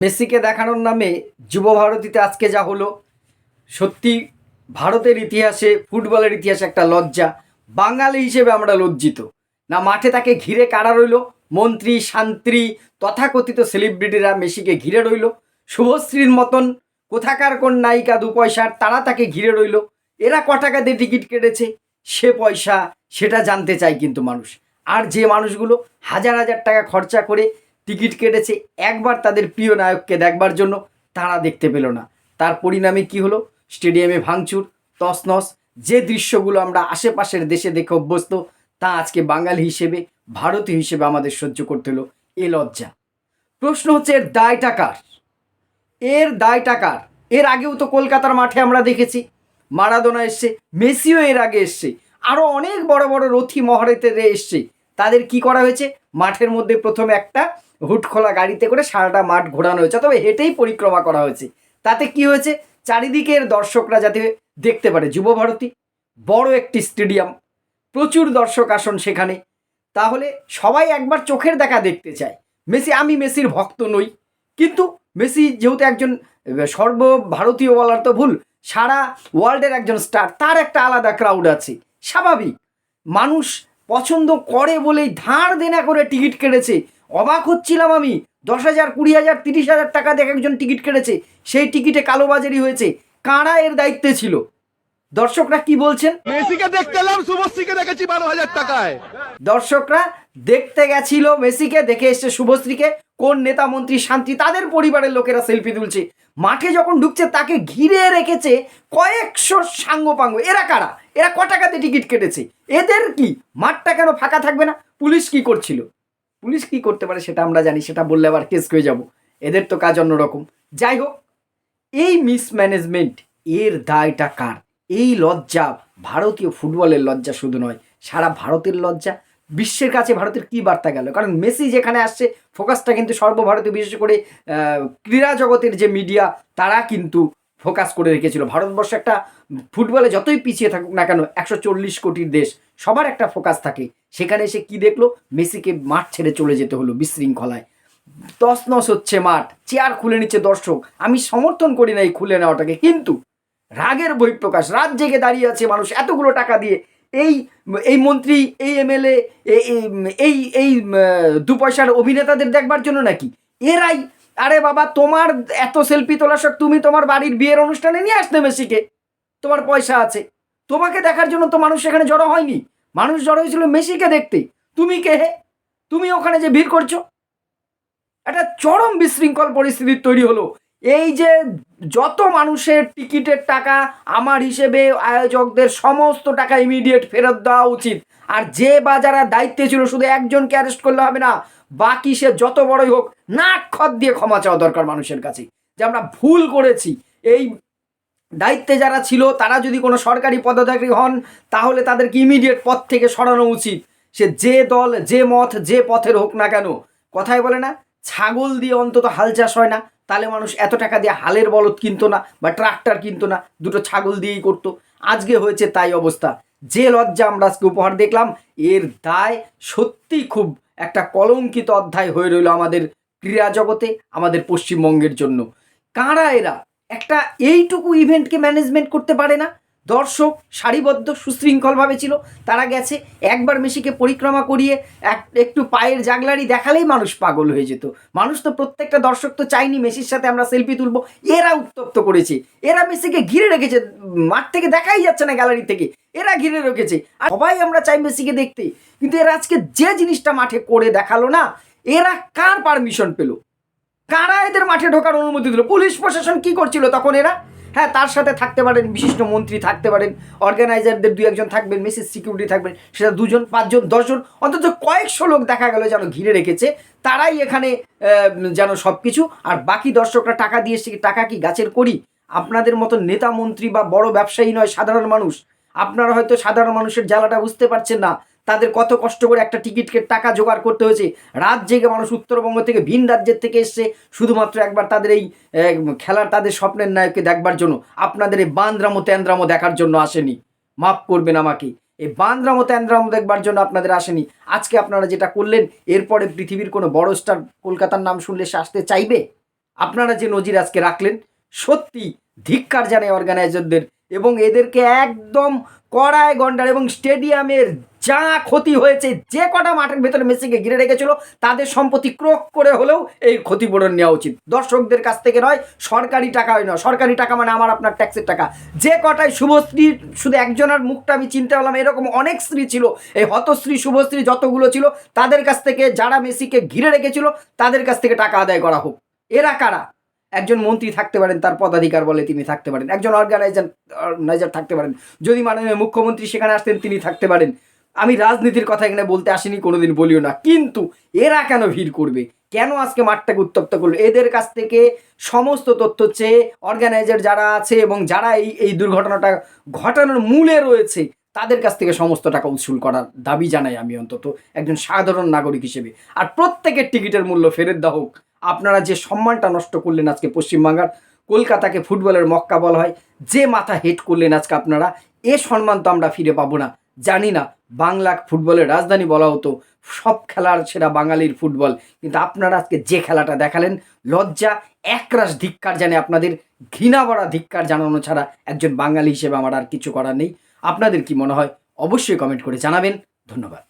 মেসিকে দেখানোর নামে যুব ভারতীতে আজকে যা হলো, সত্যি ভারতের ইতিহাসে, ফুটবলের ইতিহাসে একটা লজ্জা। বাঙালি হিসেবে আমরা লজ্জিত। না মাঠে তাকে ঘিরে কারা রইল, মন্ত্রী শান্ত্রী তথাকথিত সেলিব্রিটিরা মেসিকে ঘিরে রইল। শুভশ্রীর মতন কোথাকার কোন নায়িকা দু পয়সার, তারা তাকে ঘিরে রইল। এরা ক টাকা দিয়ে টিকিট কেটেছে, সে পয়সা সেটা জানতে চায় কিন্তু মানুষ। আর যে মানুষগুলো হাজার হাজার টাকা খরচা করে টিকিট কেটেছে একবার তাদের প্রিয় নায়ককে দেখবার জন্য, তারা দেখতে পেল না। তার পরিণামে কি হলো? স্টেডিয়ামে ভাঙচুর, তছনছ। যে দৃশ্যগুলো আমরা আশেপাশের দেশে দেখে অভ্যস্ত, তা আজকে বাঙালি হিসেবে, ভারতীয় হিসেবে আমাদের সহ্য করতে হলো। এ লজ্জা। প্রশ্ন হচ্ছে, এর দায়টা কার? এর দায়টা কার? এর আগেও তো কলকাতার মাঠে আমরা দেখেছি মারাদোনা এসছে, মেসিও এর আগে এসছে, আরও অনেক বড় বড় রথি মহারথীরা এসছে। তাদের কি করা হয়েছে? মাঠের মধ্যে প্রথমে একটা হুট খোলা গাড়িতে করে সারাটা মাঠ ঘোরানো হয়েছে, তবে হেঁটেই পরিক্রমা করা হয়েছে। তাতে কি হয়েছে? চারিদিকের দর্শকরা যাতে দেখতে পারে। যুব ভারতী বড় একটি স্টেডিয়াম, প্রচুর দর্শক আসন সেখানে, তাহলে সবাই একবার চোখের দেখা দেখতে চায়। আমি মেসির ভক্ত নই, কিন্তু মেসি যেহেতু একজন সর্বভারতীয় বলার তো ভুল, সারা ওয়ার্ল্ডের একজন স্টার, তার একটা আলাদা ক্রাউড আছে, স্বাভাবিক। মানুষ পছন্দ করে বলেই ধার দেনা করে টিকিট কেটেছে। অবাক হচ্ছিলাম আমি, 10,000, 20,000, 30,000 টাকা দিয়ে একজন টিকিট কেটেছে, সেই টিকিটে কালোবাজারি হয়েছে। কারা এর দায়িত্বে ছিল? দর্শকরা কি বলছেন? মেসিকে দেখতে এলাম, শুভশ্রীকে দেখেছি 12,000 টাকায়। দর্শকরা দেখতে গেছিল, মেসিকে দেখে এসছে শুভশ্রীকে। কোন নেতা মন্ত্রী শান্তি তাদের পরিবারের লোকেরা সেলফি তুলছে। মাঠে যখন ঢুকছে তাকে ঘিরে রেখেছে কয়েকশো সাঙ্গপাঙ্গ। এরা কারা? এরা ক টাকাতে টিকিট কেটেছে? এদের কি মাঠটা কেন ফাঁকা থাকবে না? পুলিশ কি করছিল? পুলিশ কি করতে পারে সেটা আমরা জানি, সেটা বললে আবার কেস হয়ে যাব। এদের তো কাজ অন্যরকম। যাই হোক, এই মিসম্যানেজমেন্ট, এর দায়টা কার? এই লজ্জা ভারতীয় ফুটবলের লজ্জা শুধু নয়, সারা ভারতের লজ্জা। বিশ্বের কাছে ভারতের কী বার্তা গেল? কারণ মেসি যেখানে আসছে, ফোকাসটা কিন্তু সর্বভারতীয়, বিশেষ করে ক্রীড়া জগতের যে মিডিয়া, তারা কিন্তু ফোকাস করে রেখেছিল। ভারতবর্ষ একটা ফুটবলে যতই পিছিয়ে থাকুক না কেন, 140 কোটির দেশ, সবার একটা ফোকাস থাকে। সেখানে এসে কি দেখলো? মেসিকে মাঠ ছেড়ে চলে যেতে হলো বিশৃঙ্খলায়। তছনছ হচ্ছে মাঠ, চেয়ার খুলে নিচ্ছে দর্শক। আমি সমর্থন করি না এই খুলে নেওয়াটাকে, কিন্তু রাগের বহিঃপ্রকাশ। রাত জেগে দাঁড়িয়ে আছে মানুষ এতগুলো টাকা দিয়ে। এই এই মন্ত্রী, এই এমএলএ, এই এই দু পয়সার অভিনেতাদের দেখবার জন্য নাকি? এরাই, আরে বাবা, তোমার এত সেলফি তোলা শখ, তুমি তোমার বাড়ির বিয়ের অনুষ্ঠানে নিয়ে আসতে মেসিকে, তোমার পয়সা আছে, তোমাকে দেখার জন্য তো মানুষ সেখানে জড়ো হয়নি। মানুষ জড়ো হয়েছিল মেসিকে দেখতে। তুমি কে হে? তুমি ওখানে যে ভিড় করছো। একটা চরম বিশৃঙ্খল পরিস্থিতি তৈরি হলো। এই যে যত মানুষের টিকিটের টাকা, আমার হিসেবে আয়োজকদের সমস্ত টাকা ইমিডিয়েট ফেরত দেওয়া উচিত। আর যে বা যারা দায়িত্বে ছিল, শুধু একজনকে অ্যারেস্ট করলে হবে না, বাকি সে যত বড়ই হোক, নাক খত দিয়ে ক্ষমা চাওয়া দরকার মানুষের কাছে, যে আমরা ভুল করেছি। এই দায়িত্বে যারা ছিল, তারা যদি কোনো সরকারি পদাধিকারী হন, তাহলে তাদেরকে ইমিডিয়েট পথ থেকে সরানো উচিত। সে যে দল, যে মত, যে পথের হোক না কেন। কথায় বলে না, ছাগল দিয়ে অন্তত হাল চাষ হয় না, তাহলে মানুষ এত টাকা দিয়ে হালের বলদ কিনতো না বা ট্রাক্টর কিনতো না, দুটো ছাগল দিয়েই করতো। আজকে হয়েছে তাই অবস্থা। যে লজ্জা আমরা আজকে উপহার দেখলাম, এর দায় সত্যি খুব একটা কলঙ্কিত অধ্যায় হয়ে রইল আমাদের ক্রীড়া জগতে, আমাদের পশ্চিমবঙ্গের জন্য। কারা এরা? একটা এইটুকু ইভেন্টকে ম্যানেজমেন্ট করতে পারে না। দর্শক সারিবদ্ধ সুশৃঙ্খলভাবে ছিল, তারা গেছে, একবার মেসিকে পরিক্রমা করিয়ে একটু পায়ের জাগলারি দেখালেই মানুষ পাগল হয়ে যেত। মানুষ তো, প্রত্যেকটা দর্শক তো চাইনি মেসির সাথে আমরা সেলফি তুলবো। এরা উত্তপ্ত করেছে, এরা মেসিকে ঘিরে রেখেছে, মাঠ থেকে দেখাই যাচ্ছে না, গ্যালারি থেকে এরা ঘিরে রেখেছে। আর সবাই আমরা চাই মেসিকে দেখতে, কিন্তু এরা আজকে যে জিনিসটা মাঠে করে দেখালো না, এরা কার পারমিশন পেল? কারা এদের মাঠে ঢোকার অনুমতি দিল? পুলিশ প্রশাসন কি করছিল তখন? এরা, হ্যাঁ, তার সাথে থাকতে পারেন বিশিষ্ট মন্ত্রী, থাকতে পারেন অর্গানাইজারদের 2-1 থাকবেন, মেসেজ সিকিউরিটি থাকবেন, সেটা 2 জন, 5 জন, 10 জন, অন্তত কয়েকশো লোক দেখা গেল যেন ঘিরে রেখেছে। তারাই এখানে যেন সব কিছু। আর বাকি দর্শকরা টাকা দিয়ে এসছে। টাকা কি গাছের করি? আপনাদের মতো নেতা মন্ত্রী বা বড় ব্যবসায়ী নয়, সাধারণ মানুষ। আপনারা হয়তো সাধারণ মানুষের জ্বালাটা বুঝতে পারছেন না। তাদের কত কষ্ট করে একটা টিকিটকে টাকা জোগাড় করতে হয়েছে। রাত জেগে মানুষ উত্তরবঙ্গ থেকে, ভিন রাজ্যের থেকে এসছে শুধুমাত্র একবার তাদের এই খেলার, তাদের স্বপ্নের নায়ককে দেখবার জন্য। আপনাদের এই বান্দরামো ত্যান্দ্রামো দেখার জন্য আসেনি, মাফ করবেন আমাকে। এই বান্দরামো ত্যান্দ্রামো দেখবার জন্য আপনাদের আসেনি। আজকে আপনারা যেটা করলেন, এরপরে পৃথিবীর কোনো বড় স্টার কলকাতার নাম শুনলে সে আসতে চাইবে? আপনারা যে নজির আজকে রাখলেন, সত্যি ধিক্কার জানাই অর্গানাইজারদের, এবং এদেরকে একদম কড়ায় গন্ডার, এবং স্টেডিয়ামের যা ক্ষতি হয়েছে, যে কটা মাঠের ভেতরে মেসিকে ঘিরে রেখেছিল তাদের সম্পত্তি ক্রোক করে হলেও এই ক্ষতিপূরণ নেওয়া উচিত। দর্শকদের কাছ থেকে নয়, সরকারি টাকা হয় না, সরকারি টাকা মানে আমার আপনার ট্যাক্সের টাকা। যে কটায় শুভশ্রী, শুধু একজনের মুখটা আমি চিনতে পারলাম, এরকম অনেক স্ত্রী ছিল, এই হতশ্রী শুভশ্রী যতগুলো ছিল, তাদের কাছ থেকে, যারা মেসিকে ঘিরে রেখেছিল তাদের কাছ থেকে টাকা আদায় করা হোক। এরা কারা? একজন মন্ত্রী থাকতে পারেন, তার পদাধিকার বলে তিনি থাকতে পারেন, একজন অর্গানাইজার থাকতে পারেন, যদি মাননীয় মুখ্যমন্ত্রী সেখানে আসতেন তিনি থাকতে পারেন। আমি রাজনীতির কথা এখানে বলতে আসিনি, কোনোদিন বলিও না, কিন্তু এরা কেন ভিড় করবে, কেন আজকে মাঠটাকে উত্তপ্ত করলো? এদের কাছ থেকে সমস্ত তথ্য চেয়ে অর্গানাইজার যারা আছে এবং যারা এই দুর্ঘটনাটা ঘটানোর মূলে রয়েছে তাদের কাছ থেকে সমস্ত টাকা উসুল করার দাবি জানাই আমি, অন্তত একজন সাধারণ নাগরিক হিসেবে। আর প্রত্যেকের টিকিটের মূল্য ফেরত দেওয়া হোক। আপনারা যে সম্মানটা নষ্ট করলেন আজকে পশ্চিমবাংলার, কলকাতাকে ফুটবলের মক্কা বলা হয়, যে মাথা হেট করলেন আজকে আপনারা, এ সম্মান তো আমরা ফিরে পাবো না। জানি না, বাংলা ফুটবলের রাজধানী বলা হতো, সব খেলার সেরা বাঙালির ফুটবল, কিন্তু আপনারা আজকে যে খেলাটা দেখালেন, লজ্জা, একরাশ ধিক্কার জানে আপনাদের, ঘৃণা ভরা ধিক্কার জানানো ছাড়া একজন বাঙালি হিসেবে আমার আর কিছু করার নেই। আপনাদের কি মনে হয় অবশ্যই কমেন্ট করে জানাবেন। ধন্যবাদ।